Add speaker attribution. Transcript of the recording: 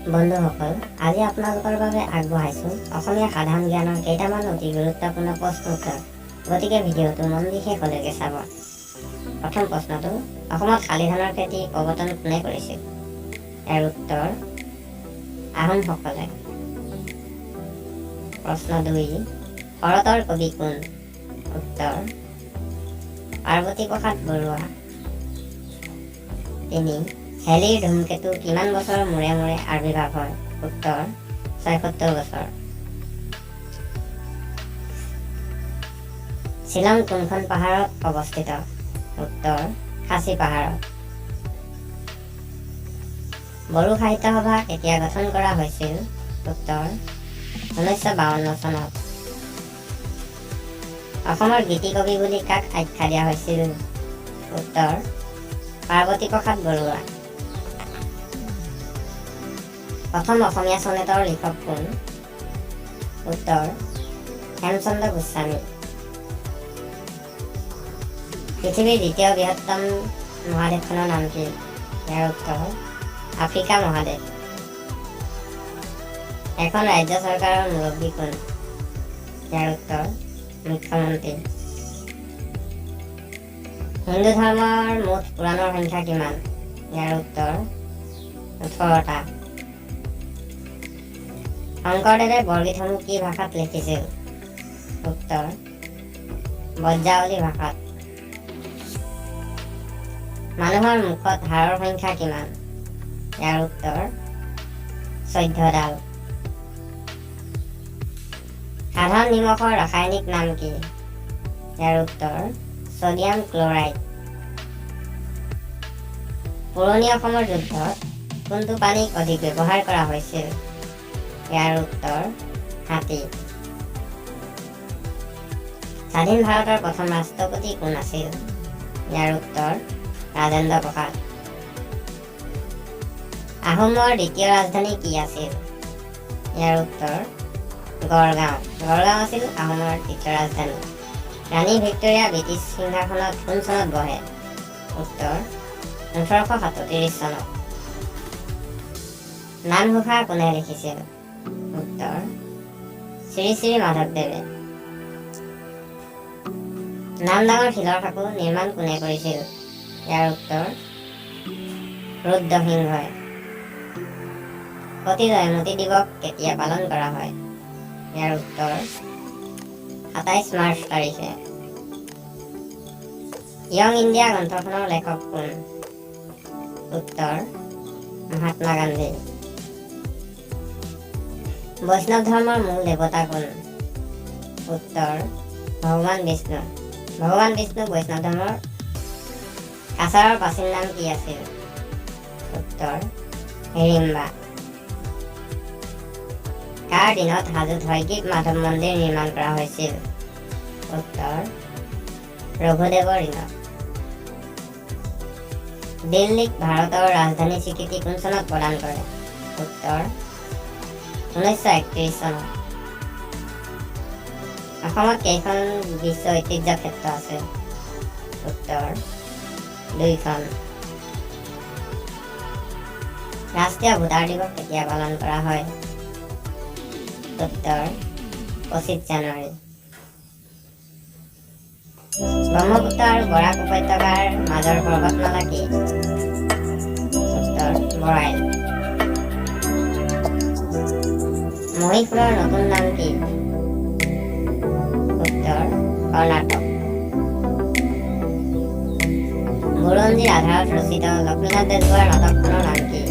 Speaker 1: বন্ধুসকল, আজি আপোনালোকৰ বাবে আগবঢ়াইছোঁ অসমীয়া সাধাৰণ জ্ঞানৰ কেইটামান অতি গুৰুত্বপূৰ্ণ প্ৰশ্ন উত্তৰ। গতিকে ভিডিঅ'টো মন দি শেষলৈকে চাব। প্ৰথম প্ৰশ্নটো, অসমত শালি ধানৰ খেতি প্ৰৱৰ্তন কোনে কৰিছিল? ইয়াৰ উত্তৰ আহোমসকলে। প্ৰশ্ন 2, শৰতৰ কবি কোন? উত্তৰ পাৰ্বতী প্ৰসাদ বৰুৱা। 3, হেলিৰ ধুমকেতু কিমান বছৰৰ মূৰে মূৰে আবিৰ্ভাৱ হয়? উত্তৰ ৭৬ বছৰ। শ্বিলং কোনখন পাহাৰত অৱস্থিত? উত্তৰ খাচী পাহাৰত। বড়ো সাহিত্য সভা কেতিয়া গঠন কৰা হৈছিল? উত্তৰ ১৯৫২ চনত। অসমৰ গীতি কবি বুলি কাক আখ্যা দিয়া হৈছিল? উত্তৰ পাৰ্বতী প্ৰসাদ বৰুৱা। প্ৰথম অসমীয়া চনেটৰ লিখক কোন? উত্তৰ হেমচন্দ্ৰ গোস্বামী। পৃথিৱীৰ দ্বিতীয় বৃহত্তম মহাদেশখনৰ নাম কি? ইয়াৰ উত্তৰ আফ্ৰিকা মহাদেশ। এখন ৰাজ্য চৰকাৰৰ মুৰব্বী কোন? ইয়াৰ উত্তৰ মুখ্যমন্ত্ৰী। হিন্দু ধৰ্মৰ মুঠ পুৰাণৰ সংখ্যা কিমান? ইয়াৰ উত্তৰ ১৮টা। শংকৰদেৱে বৰগীতসমূহ কি ভাষাত লিখিছিল? উত্তৰ ব্ৰজাৱলী ভাষাত। মানুহৰ মুখত হাড়ৰ সংখ্যা কিমান? ইয়াৰ উত্তৰ ১৪ডাল। সাধাৰণ নিমখৰ ৰাসায়নিক নাম কি? ইয়াৰ উত্তৰ ছডিয়াম ক্লৰাইড। পুৰণি অসমৰ যুদ্ধত কোনটো পানীক অধিক ব্যৱহাৰ কৰা হৈছিল? ইয়াৰ উত্তৰ হাতী। স্বাধীন ভাৰতৰ প্ৰথম ৰাষ্ট্ৰপতি কোন আছিল? ইয়াৰ উত্তৰ ৰাজেন্দ্ৰ প্ৰসাদ। আহোমৰ দ্বিতীয় ৰাজধানী কি আছিল? ইয়াৰ উত্তৰ গড়গাঁও। গড়গাঁও আছিল আহোমৰ দ্বিতীয় ৰাজধানী। ৰাণী ভিক্টৰিয়া ব্ৰিটিছ সিংহাসনত কোন চনত বহে? উত্তৰ ১৮৩৭ চনত। নামঘোষা কোনে লিখিছিল? উত্তৰ শ্ৰী শ্ৰী মাধৱদেৱে। নামদাঙৰ শিলৰ সাঁকো নিৰ্মাণ কোনে কৰিছিল? ইয়াৰ উত্তৰ ৰুদ্ৰসিংহই। প্ৰতি জয়মতী দিৱস কেতিয়া পালন কৰা হয়? ইয়াৰ উত্তৰ ২৭ মাৰ্চ তাৰিখে। য়ং ইণ্ডিয়া গ্ৰন্থখনৰ লেখক কোন? উত্তৰ মহাত্মা গান্ধী। বৈষ্ণৱ ধৰ্মৰ মূল দেৱতা কোন? উত্তৰ ভগৱান বিষ্ণু। ভগৱান বিষ্ণু বৈষ্ণৱ ধৰ্মৰ কাছাৰৰ প্ৰাচীন নাম কি আছিল? উত্তৰ হিড়িম্বা। কাৰ দিনত হাজোত হয়গ্ৰীৱ মাধৱ মন্দিৰ নিৰ্মাণ কৰা হৈছিল? উত্তৰ ৰঘুদেৱৰ দিনত। দিল্লীক ভাৰতৰ ৰাজধানী স্বীকৃতি কোন চনত প্ৰদান কৰে? উত্তৰ ১৯৩১ চনত। অসমত কেইখন বিশ্ব ঐতিহ্য ক্ষেত্ৰ আছে? উত্তৰ ২খন। ৰাষ্ট্ৰীয় ভোটাৰ দিৱস কেতিয়া পালন কৰা হয়? উত্তৰ ২৫ জানুৱাৰী। ব্ৰহ্মপুত্ৰ আৰু বৰাক উপত্যকাৰ মাজৰ পৰ্বতমালা কি? উত্তৰ বৰাইল। মহীশূৰৰ নতুন নাম কি? উত্তৰ কৰ্ণাটক। বুৰঞ্জীৰ আধাৰত ৰচিত লক্ষ্মীনাথ বেজবৰুৱাৰ নাটকখনৰ নাম কি?